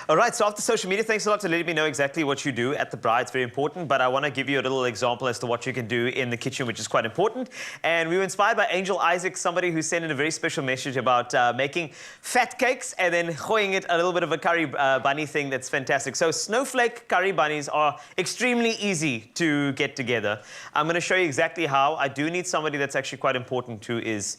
All right, so after social media, thanks a lot for letting me know exactly what you do at the Bri. It's very important, but I want to give you a little example as to what you can do in the kitchen, which is quite important. And we were inspired by Angel Isaac, somebody who sent in a very special message about making fat cakes and then gooing it a little bit of a curry bunny thing that's fantastic. So Snowflake curry bunnies are extremely easy to get together. I'm going to show you exactly how. I do need somebody that's actually quite important, who is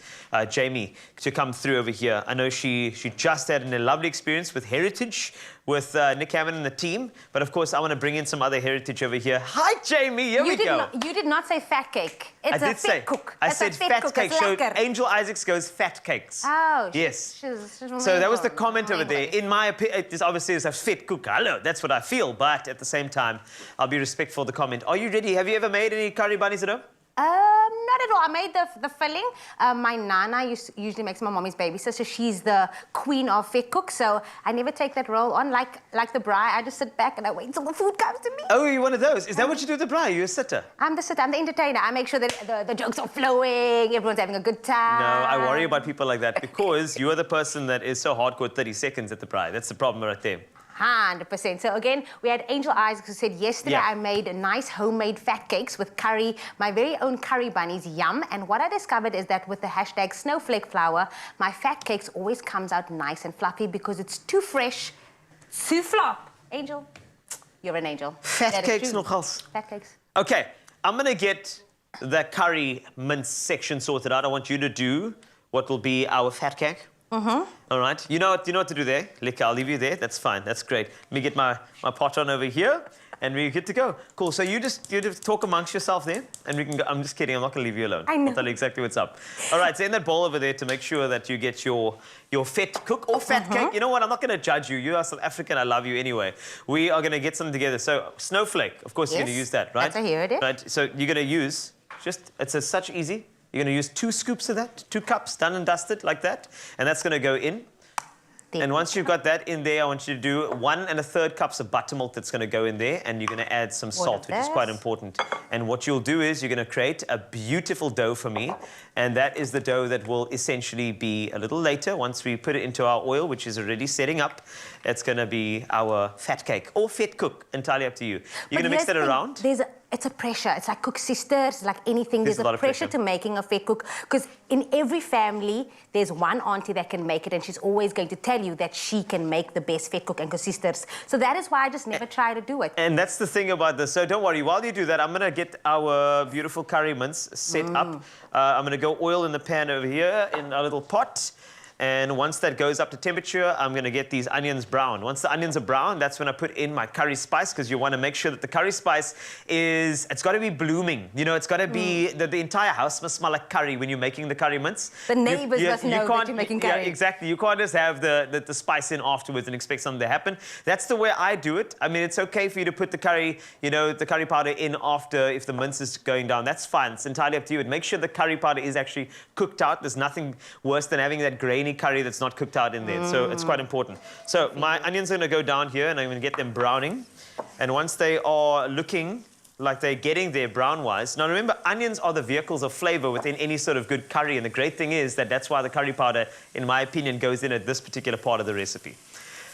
Jamie, to come through over here. I know she just had a lovely experience with Heritage, with Nick Hammond and the team. But of course, I want to bring in some other heritage over here. Hi, Jamie. Here we go. You did not say fat cake. It's a fit cook. I said fat cake. So Angel Isaacs goes fat cakes. Oh, yes. So that was the comment over there. In my opinion, it obviously is a fit cook. Hello, that's what I feel. But at the same time, I'll be respectful of the comment. Are you ready? Have you ever made any curry bunnies at home? Not at all. I made the filling. My nana usually makes my mommy's baby sister. She's the queen of fit cook, so I never take that role on like the Bri. I just sit back and I wait until the food comes to me. Oh, you're one of those. Is that what you do with the Bri? You're a sitter? I'm the sitter. I'm the entertainer. I make sure that the jokes are flowing, everyone's having a good time. No, I worry about people like that because you are the person that is so hardcore 30 seconds at the Bri. That's the problem right there. 100%. So again, we had Angel Isaac who said yesterday I made nice homemade fat cakes with curry, my very own curry bunnies, yum. And what I discovered is that with the hashtag snowflake flour, my fat cakes always comes out nice and fluffy because it's too fresh, too flop. Angel, you're an angel. Fat cakes nogals. Fat cakes. Okay, I'm gonna get the curry mince section sorted out. I want you to do what will be our fat cake. All right. You know what to do there. Lick, I'll leave you there. That's fine. That's great. Let me get my pot on over here, and we're good to go. Cool. So you just talk amongst yourself there, and we can go. I'm just kidding. I'm not going to leave you alone. I know. I'll tell you exactly what's up. All right. So in that bowl over there, to make sure that you get your fat cook or fat cake. You know what? I'm not going to judge you. You are South African. I love you anyway. We are going to get something together. So snowflake. Of course, you're going to use that, right? That's a heritage. Right. So you're going to use it's such easy. You're going to use 2 scoops of that, 2 cups, done and dusted like that, and that's going to go in. And once you've got that in there, I want you to do 1 1/3 cups of buttermilk that's going to go in there, and you're going to add some salt, which is quite important. And what you'll do is you're going to create a beautiful dough for me, and that is the dough that will essentially be a little later, once we put it into our oil, which is already setting up. It's going to be our fat cake or fat cook, entirely up to you. You're going to mix that around. It's a pressure. It's like cook sisters, like anything. There's a pressure to making a fat cook, because in every family, there's one auntie that can make it, and she's always going to tell you that she can make the best fat cook and cook sisters. So that is why I just never try to do it. And that's the thing about this. So don't worry. While you do that, I'm going to get our beautiful curry mince set up. I'm going to go oil in the pan over here in a little pot. And once that goes up to temperature, I'm going to get these onions brown. Once the onions are brown, that's when I put in my curry spice, because you want to make sure that the curry spice it's got to be blooming. You know, it's got to be, the entire house must smell like curry when you're making the curry mince. The neighbors must know that you're making curry. Yeah, exactly. You can't just have the spice in afterwards and expect something to happen. That's the way I do it. I mean, it's okay for you to put the curry, the curry powder in after if the mince is going down. That's fine. It's entirely up to you. And make sure the curry powder is actually cooked out. There's nothing worse than having that grainy curry that's not cooked out in there. So it's quite important. So my onions are going to go down here, and I'm going to get them browning. And once they are looking like they're getting there brown-wise. Now remember, onions are the vehicles of flavor within any sort of good curry. And the great thing is that that's why the curry powder, in my opinion, goes in at this particular part of the recipe.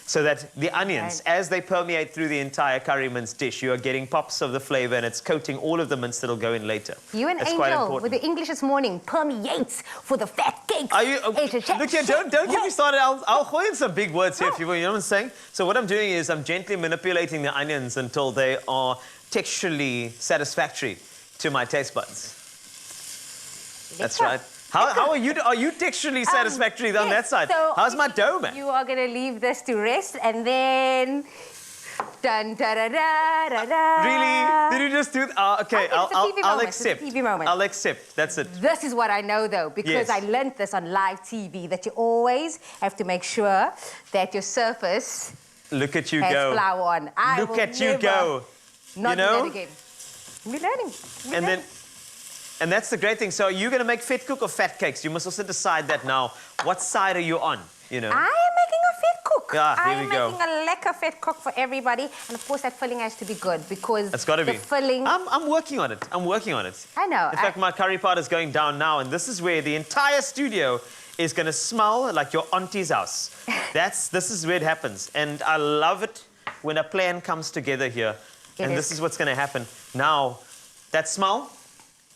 So that the onions, as they permeate through the entire curry mince dish, you are getting pops of the flavor, and it's coating all of the mince that'll go in later. You and Angel, with the English this morning, permeates for the fat cakes. Are you, look here, don't get me started. I'll throw in some big words here, people, you know what I'm saying? So what I'm doing is I'm gently manipulating the onions until they are texturally satisfactory to my taste buds. That's right. How are you? Are you texturally satisfactory on that side? So how's my dough, man? You are going to leave this to rest, and then... Dun, da, da, da, da, da. Really? Did you just do that? Okay, I'll accept. It's a TV moment. I'll accept. That's it. This is what I know, though, because I learned this on live TV, that you always have to make sure that your surface Look at you has go. flour on. Look at you go. Not do that again. We're learning. And that's the great thing. So you're going to make fat cook or fat cakes? You must also decide that now. What side are you on? You know. I am making a fat cook. Yeah, here we go. I am making a lekker fat cook for everybody. And of course, that filling has to be good, because it's got to be. Filling... I'm working on it. I'm working on it. I know. In fact, my curry powder is going down now. And this is where the entire studio is going to smell like your auntie's house. This is where it happens. And I love it when a plan comes together here. This is what's going to happen. Now, that smell,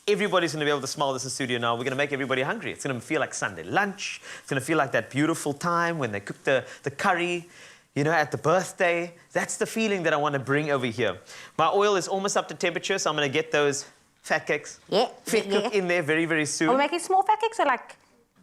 everybody's going to be able to smell this in the studio now. We're going to make everybody hungry. It's going to feel like Sunday lunch. It's going to feel like that beautiful time when they cook the curry, you know, at the birthday. That's the feeling that I want to bring over here. My oil is almost up to temperature, so I'm going to get those fat cakes. Cook in there very, very soon. Are we making small fat cakes or like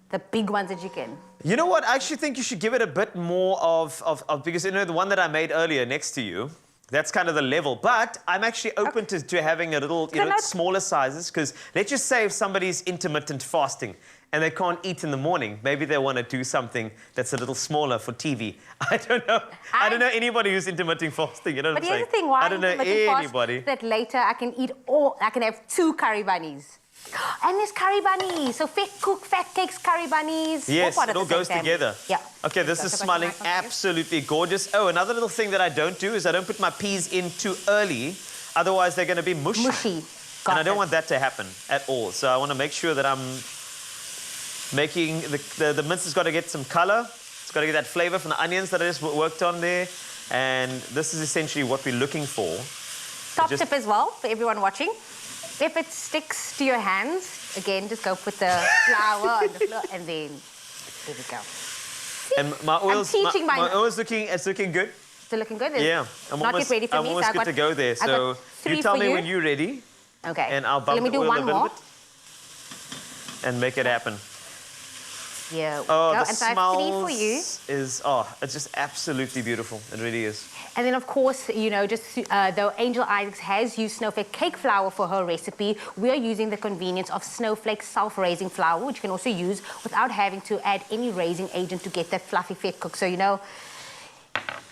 the big ones that you can? You know what? I actually think you should give it a bit more of because, you know, the one that I made earlier next to you, that's kind of the level. But I'm actually open to having a little, you know, smaller sizes, because let's just say if somebody's intermittent fasting and they can't eat in the morning, maybe they want to do something that's a little smaller for TV. I don't know. I don't know anybody who's intermittent fasting. You know what I'm saying? But here's the thing, why I don't know anybody. That later I can eat I can have 2 curry bunnies. And there's curry bunnies. So fat cakes, curry bunnies. Yes, it all goes together. Yeah. Okay, this is smelling absolutely gorgeous. Oh, another little thing that I don't do is I don't put my peas in too early. Otherwise, they're going to be mushy. And I don't want that to happen at all. So I want to make sure that I'm making the mince has got to get some color. It's got to get that flavor from the onions that I just worked on there. And this is essentially what we're looking for. Top tip as well for everyone watching. If it sticks to your hands, again, just go put the flour on the floor, and then there we go. See? And my oil's looking good. Still looking good? Yeah. I'm almost good to go there. So you tell me when you're ready. Okay. And I'll bump the oil a little bit. And make it happen. Yeah. The smells it's just absolutely beautiful. It really is. And then, of course, you know, though Angel Isaacs has used Snowflake cake flour for her recipe, we are using the convenience of Snowflake self-raising flour, which you can also use without having to add any raising agent to get that fluffy fat cook. So, you know,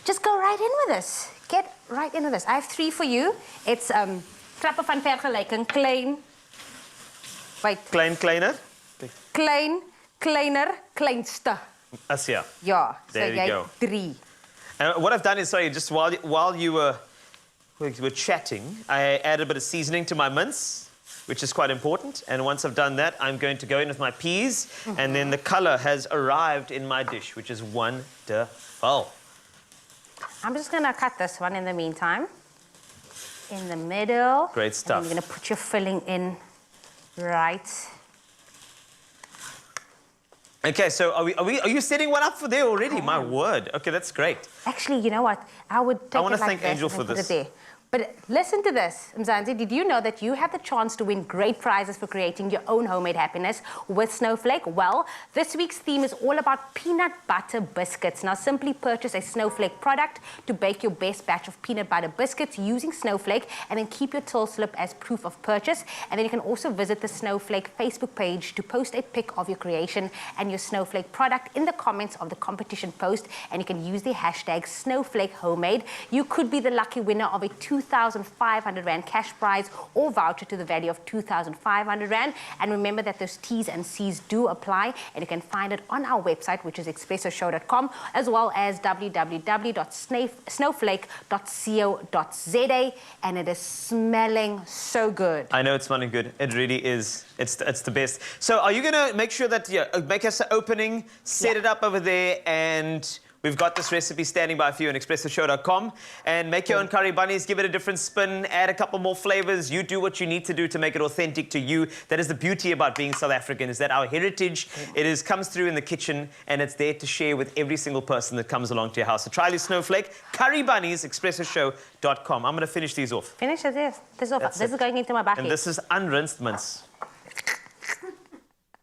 just go right in with this. Get right in with this. I have 3 for you. It's trappe van vergelijking, klein. Wait. Kleiner? Klein, kleiner, kleinste. Yeah. Yeah. There you go. 3. And what I've done is, sorry, just while you were chatting, I added a bit of seasoning to my mince, which is quite important. And once I've done that, I'm going to go in with my peas, and then the color has arrived in my dish, which is wonderful. I'm just going to cut this one in the meantime. In the middle. Great stuff. And you're going to put your filling in right. Okay, so are you setting one up for there already? My word. Okay, that's great. Actually, you know what? I would take want to thank Angel for this. But listen to this, Mzansi. Did you know that you have the chance to win great prizes for creating your own homemade happiness with Snowflake? Well, this week's theme is all about peanut butter biscuits. Now, simply purchase a Snowflake product to bake your best batch of peanut butter biscuits using Snowflake, and then keep your till slip as proof of purchase. And then you can also visit the Snowflake Facebook page to post a pic of your creation and your Snowflake product in the comments of the competition post, and you can use the hashtag #SnowflakeHomemade. You could be the lucky winner of a 2,500 Rand cash prize or voucher to the value of 2,500 Rand. And remember that those T's and C's do apply, and you can find it on our website, which is expressoshow.com, as well as www.snowflake.co.za. And it is smelling so good. I know it's smelling good. It really is. It's the best. So are you going to make sure that, make us an opening, set it up over there, and we've got this recipe standing by for you on expressoshow.com. And make your own curry bunnies, give it a different spin, add a couple more flavors. You do what you need to do to make it authentic to you. That is the beauty about being South African, is that our heritage, comes through in the kitchen, and it's there to share with every single person that comes along to your house. So try these Snowflake curry bunnies, expressoshow.com. I'm going to finish these off. Finish this off. This is going into my bucket. And this is unrinsed mince.